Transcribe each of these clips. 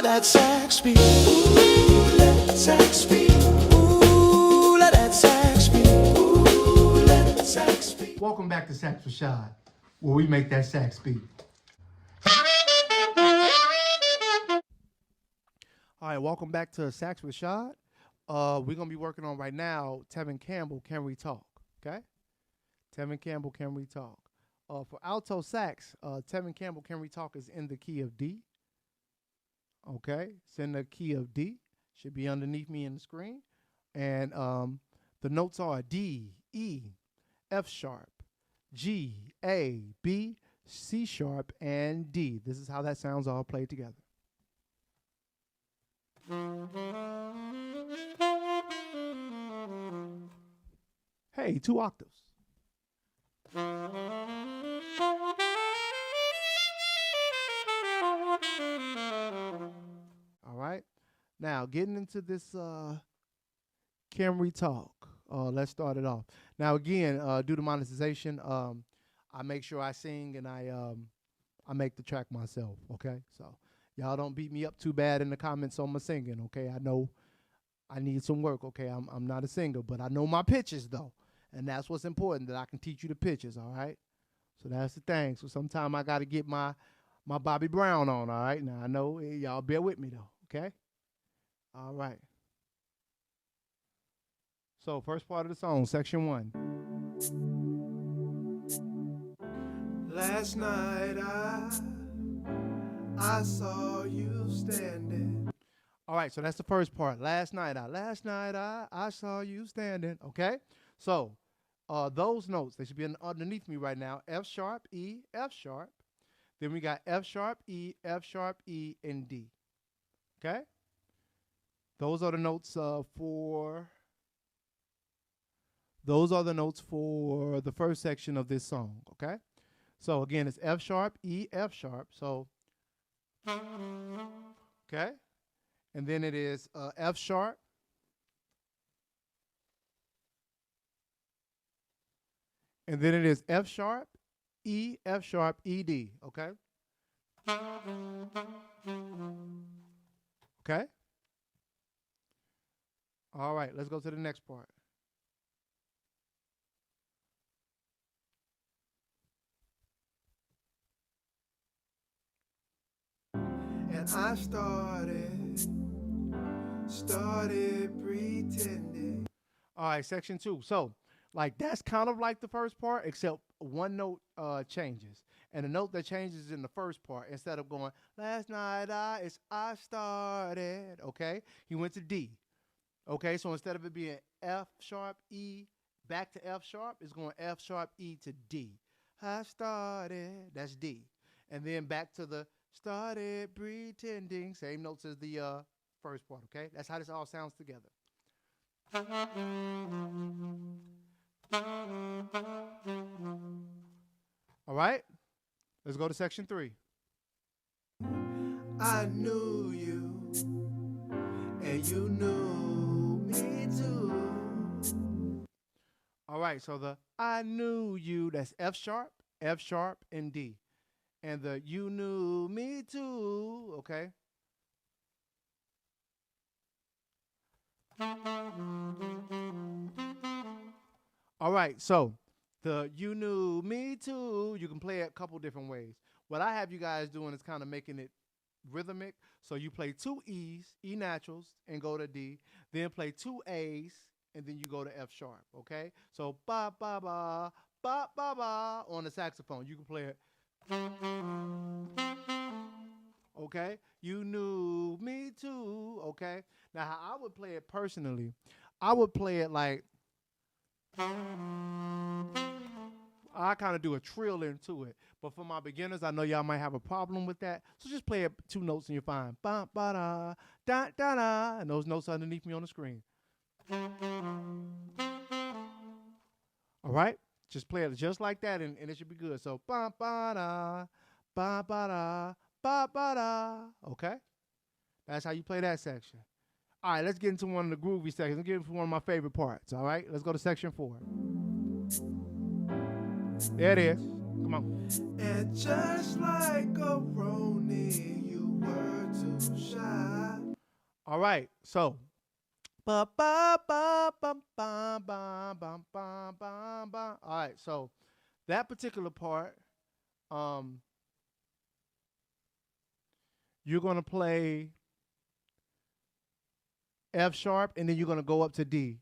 let that sax speak. Ooh, let that sax speak. Ooh, let that sax speak. Ooh, let that sax speak. Welcome back to Sax With Shad, where we make that sax speak. All right, welcome back to Sax With Shad. We're going to be working on right now, Tevin Campbell, Can We Talk? Okay? Tevin Campbell, Can We Talk? For alto sax, Tevin Campbell, Can We Talk is in the key of D. Okay? It's in the key of D. Should be underneath me in the screen. And the notes are D, E, F sharp, G, A, B, C sharp, and D. This is how that sounds all played together. Hey, 2 octaves. All right. Now, getting into this Can We Talk? Let's start it off. Now, again, due to monetization, I make sure I sing and I make the track myself, okay? So y'all don't beat me up too bad in the comments on my singing, okay? I know I need some work, okay? I'm not a singer, but I know my pitches, though. And that's what's important, that I can teach you the pitches, all right? So that's the thing. So sometime I got to get my Bobby Brown on, all right? Now, I know y'all bear with me, though, okay? All right. So first part of the song, section 1. Last night I saw you standing. All right, so that's the first part. Last night I saw you standing. Okay, so those notes, they should be underneath me right now. F sharp, E, F sharp. Then we got F sharp, E, and D. Okay, those are the notes for the first section of this song. Okay, so again, it's F sharp, E, F sharp. So okay. And then it is F sharp. And then it is F sharp, E, F sharp, E, D. Okay? Okay? All right, let's go to the next part. And I started pretending. All right, section 2. So, like, that's kind of like the first part, except one note changes. And the note that changes in the first part, instead of going, last night I started, okay? He went to D. Okay, so instead of it being F sharp, E, back to F sharp, it's going F sharp, E to D. I started, that's D. And then back to the started pretending, same notes as the first part, okay? That's how this all sounds together. All right, let's go to section 3. I knew you, and you knew me too. All right, so the I knew you, that's F sharp, and D. And the you knew me too, okay? All right, so the you knew me too, you can play it a couple different ways. What I have you guys doing is kind of making it rhythmic. So you play 2 E's, E naturals, and go to D. Then play 2 A's, and then you go to F sharp, okay? So ba ba ba, ba ba ba on the saxophone. You can play it. Okay? You knew me too, okay? Now, how I would play it personally, I would play it like, I kind of do a trill into it. But for my beginners, I know y'all might have a problem with that. So just play it 2 notes and you're fine. Ba, ba, da, da, da, da. And those notes underneath me on the screen. All right? Just play it just like that and it should be good. So ba, ba, da, ba, ba, da, ba, ba, da. Okay? That's how you play that section. All right, let's get into one of the groovy sections. Let's get into one of my favorite parts, all right? Let's go to section 4. There it is. Come on. And just like a Roni, you were too shy. All right, so ba ba ba ba ba ba ba ba ba ba. All right, so that particular part, um, you're gonna play F sharp, and then you're gonna go up to D.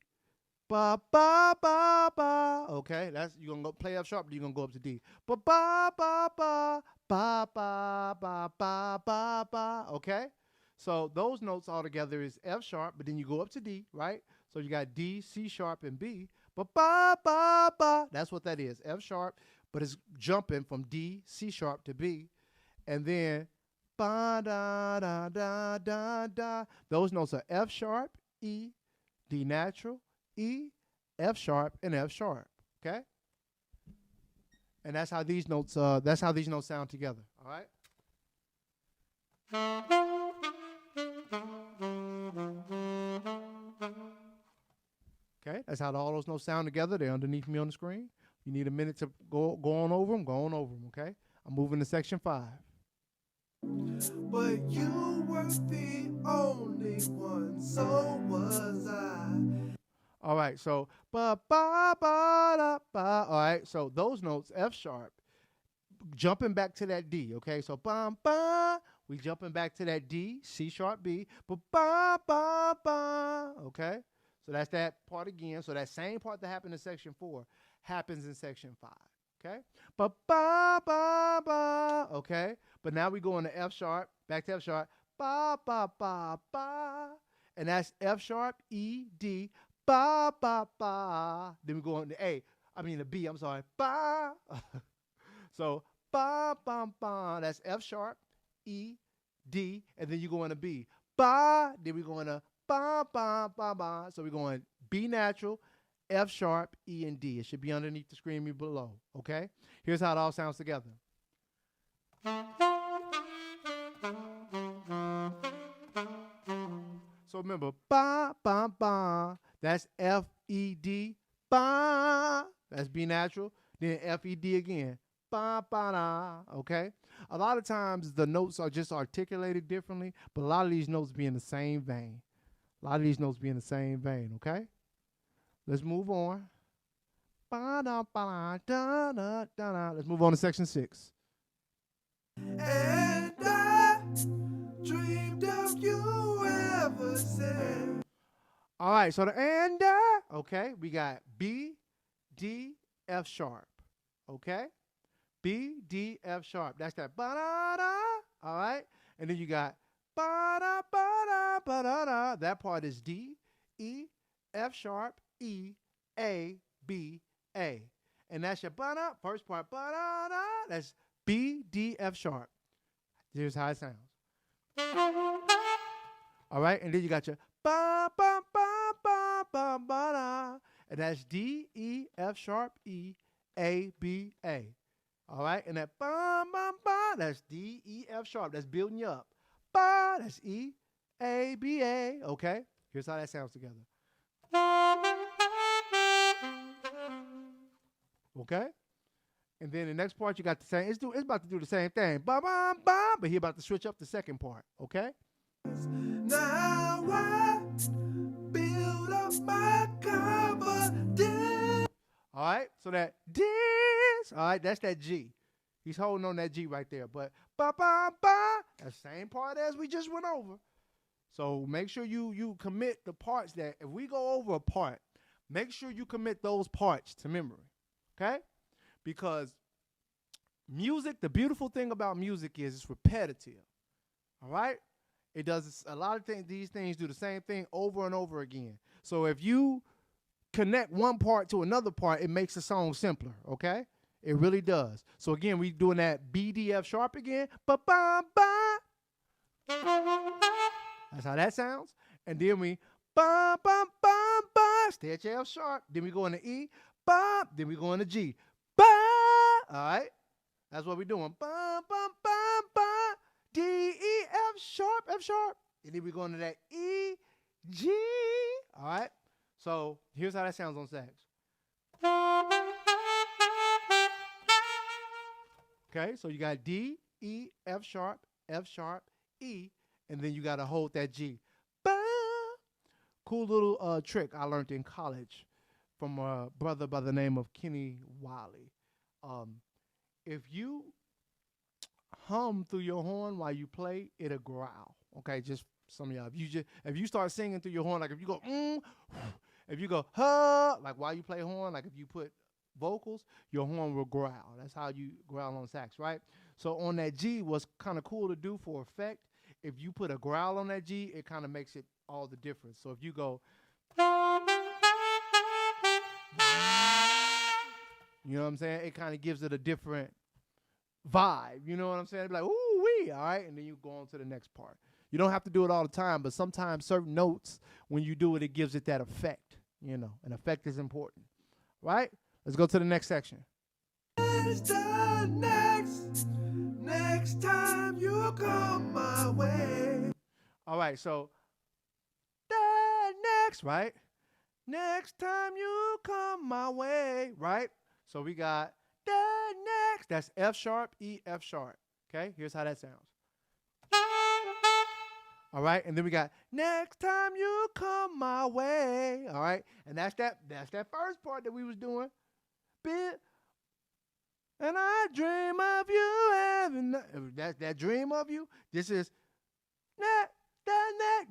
Ba ba ba ba. Okay, that's you're gonna go play F sharp, then you're gonna go up to D. Ba ba ba ba ba ba ba ba ba ba. Okay, so those notes all together is F sharp, but then you go up to D, right? So you got D, C sharp, and B. Ba ba ba ba. That's what that is, F sharp, but it's jumping from D, C sharp to B, and then ba da da da da da. Those notes are F sharp, E, D natural, E, F sharp, and F sharp. Okay, and that's how these notes. That's how these notes sound together. All right. Okay, that's how all those notes sound together. They're underneath me on the screen. You need a minute to go on over them. Go on over them. Okay, I'm moving to section 5. But you were the only one, so was I. All right, so ba ba ba da ba. All right, so those notes F sharp, jumping back to that D. Okay, so ba ba, we jumping back to that D, C sharp B, ba ba ba ba. Okay, so that's that part again. So that same part that happened in section 4 happens in section 5. Okay, ba ba ba ba. Okay, but now we go into F sharp, back to F sharp, ba ba ba ba, and that's F sharp, E, D, ba ba ba. Then we go on to A. I mean the B. I'm sorry, ba. So ba ba ba. That's F sharp, E, D, and then you go into B. Ba. Then we go into ba ba ba ba. So we're going B natural, F sharp, E, and D. It should be underneath the screen below. Okay. Here's how it all sounds together. So remember, ba ba ba. That's F E D. Ba. That's B natural. Then F E D again. Ba ba da. Okay. A lot of times the notes are just articulated differently, but a lot of these notes be in the same vein. A lot of these notes be in the same vein. Okay. Let's move on. Ba da ba da da da da. Let's move on to section 6. And I dreamed of you ever since. All right, so the and okay, we got B, D, F sharp. Okay, B, D, F sharp. That's that ba da da. All right, and then you got ba da ba da ba da da. That part is D, E, F sharp, E, A, B, A, and that's your ba da. First part ba da da. That's B, D, F sharp. Here's how it sounds. All right, and then you got your ba ba ba ba ba ba da, and that's D, E, F sharp, E, A, B, A. All right, and that ba ba ba, that's D, E, F sharp. That's building you up. Ba, that's E, A, B, A. Okay, here's how that sounds together. Okay, and then the next part you got the same. It's about to do the same thing. Ba ba ba, but he about to switch up the second part. Okay. Now I build up my confidence. All right, so that this, all right, that's that G. He's holding on that G right there. But ba ba ba, that same part as we just went over. So make sure you commit the parts that if we go over a part, make sure you commit those parts to memory. Okay? Because music, the beautiful thing about music is it's repetitive. All right? It does a lot of things, these things do the same thing over and over again. So if you connect one part to another part, it makes the song simpler, okay? It really does. So again, we doing that B, D, F sharp again. Ba-ba-ba. That's how that sounds. And then we ba-ba-ba-ba, stay at your F sharp. Then we go into E, ba, then we go into G. Ba, all right? That's what we're doing. Ba-ba-ba-ba, D, E, F sharp, F sharp. And then we go into that E, G, all right? So here's how that sounds on sax. Okay, so you got D, E, F sharp, E, and then you got to hold that G. Ba. Cool little trick I learned in college from a brother by the name of Kenny Wiley. If you hum through your horn while you play, it'll growl. Okay, just some of y'all. If you start singing through your horn, like if you go if you go like while you play horn, like if you put vocals, your horn will growl. That's how you growl on sax, right? So on that G, what's kind of cool to do for effect, if you put a growl on that G, it kind of makes it all the difference. So if you go, you know what I'm saying? It kind of gives it a different vibe. You know what I'm saying? It'd be like, ooh wee, all right? And then you go on to the next part. You don't have to do it all the time, but sometimes certain notes, when you do it, it gives it that effect. You know, an effect is important, right? Let's go to the next section. Next time you come my way. All right, so the next, right? Next time you come my way, right? So we got the next. That's F sharp, E, F sharp. Okay, here's how that sounds. All right, and then we got next time you come my way. All right, and that's that first part that we was doing. Bit, and I dream of you every night. That dream of you. This is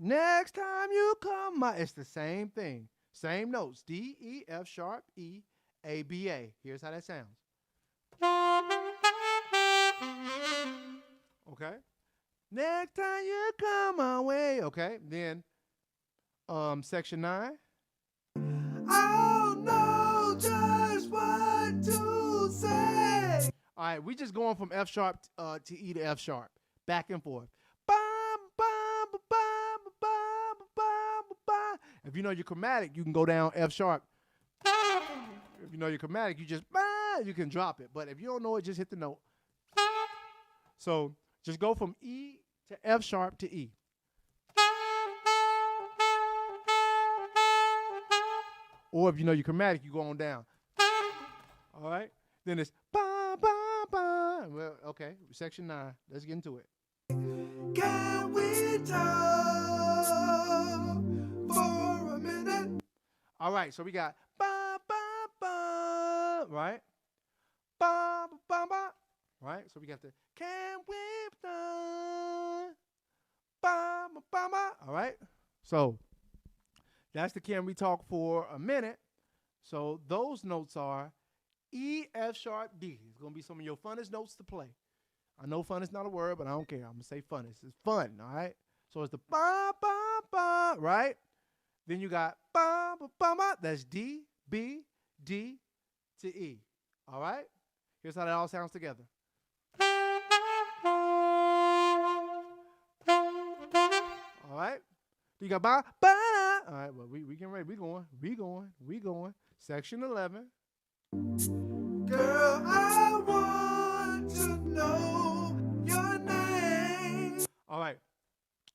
next time you come my. It's the same thing, same notes. D, E, F sharp, E, A, B, A. Here's how that sounds. Okay. Next time you come my way. Okay. Then section 9. I'll know just what to say. All right, we just going from F sharp to E to F sharp, back and forth. Bum, bum, ba, bum, ba, bum, ba, bum, ba, bum. If you know your chromatic, you can go down F sharp. If you know your chromatic, you can drop it. But if you don't know it, just hit the note. So just go from E to F sharp to E. Or if you know your chromatic, you go on down. All right? Then it's ba, ba, ba. Well, okay, section 9. Let's get into it. Can we talk for a minute? All right, so we got ba, ba, ba, right? Ba, ba, ba, ba, right? So we got the can we talk? Ba, ba, ba, ba, all right? So that's the can we talk for a minute. So those notes are E, F sharp, D. It's going to be some of your funnest notes to play. I know fun is not a word, but I don't care. I'm going to say funnest. It's fun, all right? So it's the ba, ba, ba, right? Then you got ba, ba, ba, ba. That's D, B, D to E, all right? Here's how that all sounds together. All right? You got ba, ba. All right, well, we getting ready. We going. Section 11. Girl, I want to know your name. All right.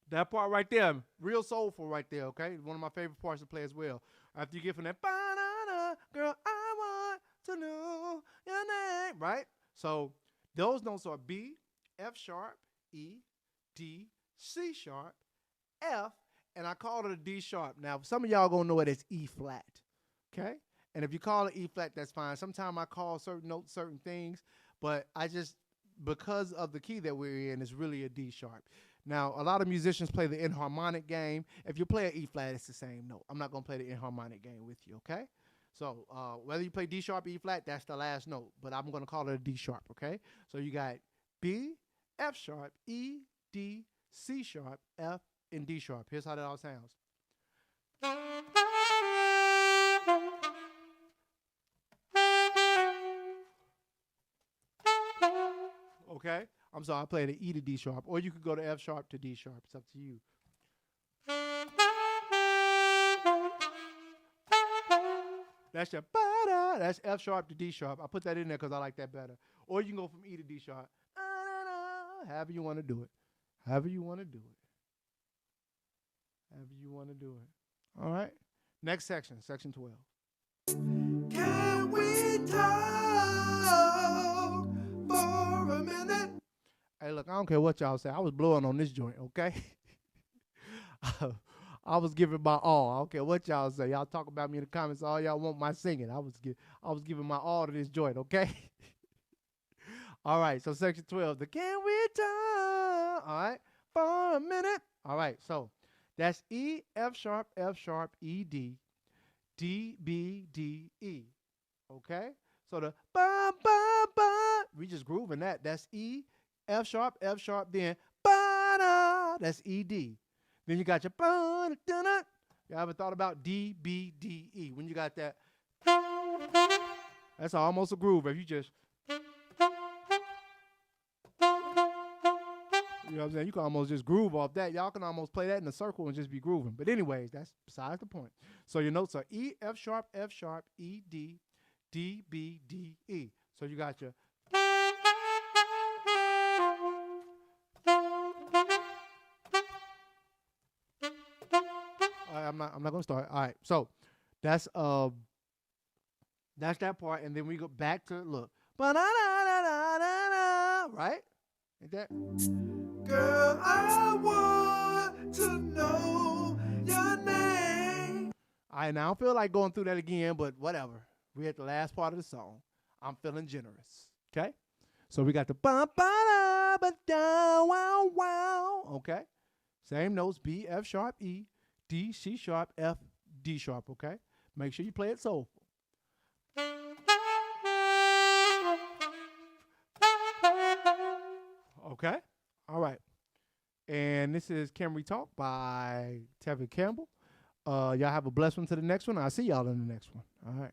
That part right there, real soulful right there, okay? One of my favorite parts to play as well. After you get from that, ba-na-na, girl, I want to know your name, right? So those notes are B, F sharp, E, D, C sharp, F, and I call it a D sharp. Now, some of y'all gonna know it as E flat, okay? And if you call it E flat, that's fine. Sometimes I call certain notes certain things, but I just, because of the key that we're in, it's really a D sharp. Now, a lot of musicians play the enharmonic game. If you play an E flat, it's the same note. I'm not gonna play the enharmonic game with you, okay? So whether you play D sharp, E flat, that's the last note, but I'm gonna call it a D sharp, okay? So you got B, F sharp, E, D, C sharp, F, and D sharp. Here's how that all sounds. Okay? I'm sorry, I played an E to D sharp, or you could go to F sharp to D sharp. It's up to you. That's your ba-da. That's F sharp to D sharp. I put that in there because I like that better. Or you can go from E to D sharp. However you want to do it. However you want to do it. However you want to do it. All right? Next section, section 12. Can we talk for a minute? Hey, look, I don't care what y'all say. I was blowing on this joint, okay? I was giving my all. I don't care what y'all say. Y'all talk about me in the comments. All y'all want my singing. I was giving my all to this joint, okay? All right, so section 12, the can we talk? All right, for a minute. All right, so that's E, F sharp, E, D, D, B, D, E. Okay? So the ba, ba, ba, we just grooving that. That's E, F sharp, then ba, da. That's E, D. Then you got your ba, da, da. You ever thought about D, B, D, E? When you got that, that's almost a groove. If you just, you know what I'm saying? You can almost just groove off that. Y'all can almost play that in a circle and just be grooving. But anyways, that's besides the point. So your notes are E, F sharp, E, D, D, B, D, E. So you got your. All right, I'm not gonna start. All right, so that's that part, and then we go back to look. Right? Ain't that? Girl, I want to know your name. All right, now I don't feel like going through that again, but whatever. We're at the last part of the song. I'm feeling generous. Okay? So we got the ba ba da ba da wow wow. Okay? Same notes, B, F sharp, E, D, C sharp, F, D sharp. Okay? Make sure you play it soulful. Okay? All right. And this is Can We Talk by Tevin Campbell. Y'all have a blessed one to the next one. I'll see y'all in the next one. All right.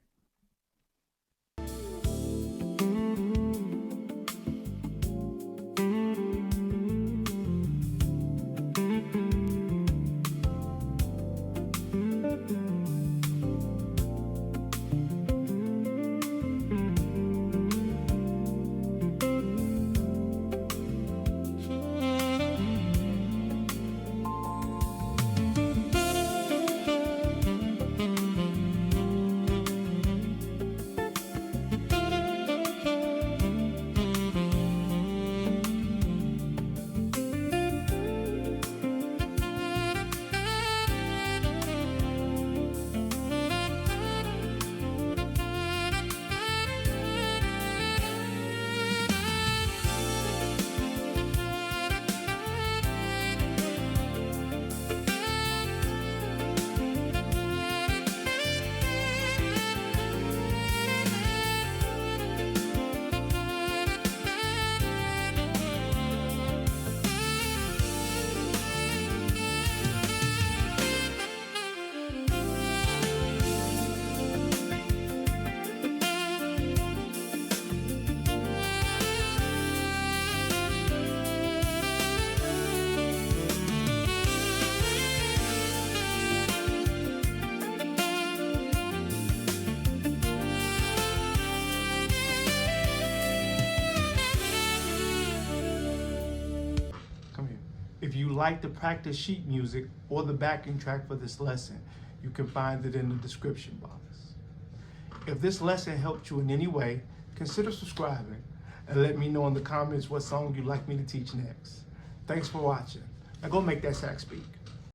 If you like the practice sheet music or the backing track for this lesson, you can find it in the description box. If this lesson helped you in any way, consider subscribing and let me know in the comments what song you'd like me to teach next. Thanks for watching. Now go make that sax speak.